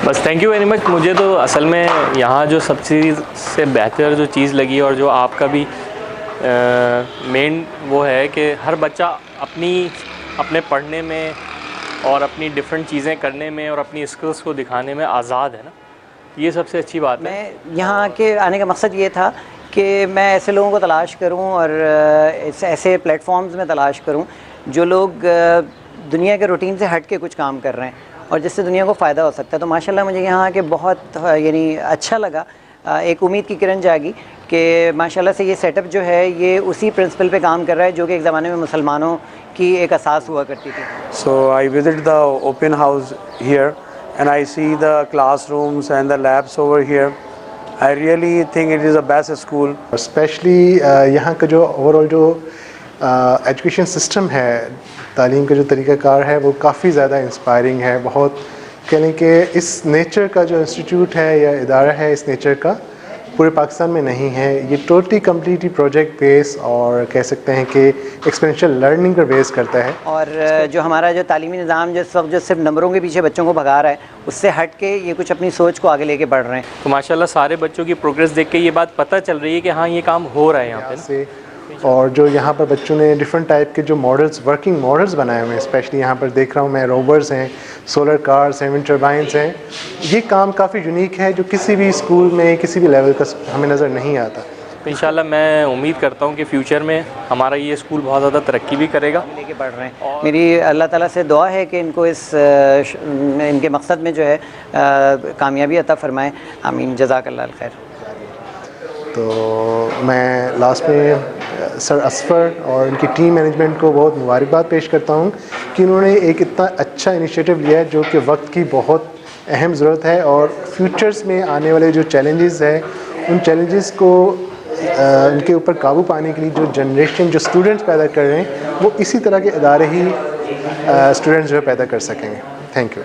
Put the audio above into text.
بس thank you very much. مجھے تو اصل میں یہاں جو سب چیز سے بہتر جو چیز لگی اور جو آپ کا بھی مین وہ ہے کہ ہر بچہ اپنے پڑھنے میں اور اپنی ڈفرینٹ چیزیں کرنے میں اور اپنی اسکلس کو دکھانے میں آزاد ہے نا. یہ سب سے اچھی بات ہے. میں یہاں کے آنے کا مقصد یہ تھا کہ میں ایسے لوگوں کو تلاش کروں اور ایسے پلیٹ فارمز میں تلاش کروں جو لوگ دنیا کے روٹین سے ہٹ کے کچھ کام کر رہے ہیں اور جس سے دنیا کو فائدہ ہو سکتا ہے. تو ماشاءاللہ مجھے یہاں کے بہت یعنی اچھا لگا. ایک امید کی کرن جاگی کہ ماشاءاللہ سے یہ سیٹ اپ جو ہے یہ اسی پرنسپل پہ کام کر رہا ہے جو کہ ایک زمانے میں مسلمانوں کی ایک اساس ہوا کرتی تھی. So I visited the open house here and I see the classrooms and the labs over here. I really think it is the best school. Specially یہاں کا جو اوور آل جو ایجوکیشن سسٹم ہے، تعلیم کا جو طریقہ کار ہے وہ کافی زیادہ انسپائرنگ ہے. بہت کہنے کہ اس نیچر کا جو انسٹیٹیوٹ ہے یا ادارہ ہے اس نیچر کا پورے پاکستان میں نہیں ہے. یہ ٹوٹلی کمپلیٹلی پروجیکٹ بیس اور کہہ سکتے ہیں کہ ایکسپیرینشیل لرننگ پر بیس کرتا ہے. اور جو ہمارا جو تعلیمی نظام جو اس وقت جو صرف نمبروں کے پیچھے بچوں کو بھگا رہا ہے اس سے ہٹ کے یہ کچھ اپنی سوچ کو آگے لے کے بڑھ رہے ہیں. تو ماشاءاللہ سارے بچوں کی پروگریس دیکھ کے یہ بات پتہ چل رہی ہے کہ ہاں یہ کام ہو رہا ہے یہاں پہ سے. اور جو یہاں پر بچوں نے ڈفرینٹ ٹائپ کے جو ماڈلس ورکنگ ماڈلس بنائے ہوئے ہیں، اسپیشلی یہاں پر دیکھ رہا ہوں میں روورز ہیں، سولر کارز ہیں، ونڈ ٹربائنس ہیں. یہ کام کافی یونیک ہے جو کسی بھی اسکول میں کسی بھی لیول کا ہمیں نظر نہیں آتا. انشاءاللہ میں امید کرتا ہوں کہ فیوچر میں ہمارا یہ اسکول بہت زیادہ ترقی بھی کرے گا. لے کے بڑھ رہے ہیں. میری اللہ تعالیٰ سے دعا ہے کہ ان کو ان کے مقصد میں جو ہے کامیابی عطا فرمائے. آمین. جزاک اللہ الخیر. تو میں لاسٹ میں سر اسفر اور ان کی ٹیم مینجمنٹ کو بہت مبارکباد پیش کرتا ہوں کہ انہوں نے ایک اتنا اچھا انیشیٹو لیا ہے جو کہ وقت کی بہت اہم ضرورت ہے. اور فیوچرز میں آنے والے جو چیلنجز ہیں ان چیلنجز کو ان کے اوپر قابو پانے کے لیے جو جنریشن جو اسٹوڈنٹس پیدا کر رہے ہیں وہ اسی طرح کے ادارے ہی اسٹوڈنٹس جو ہے پیدا کر سکیں گے. Thank you.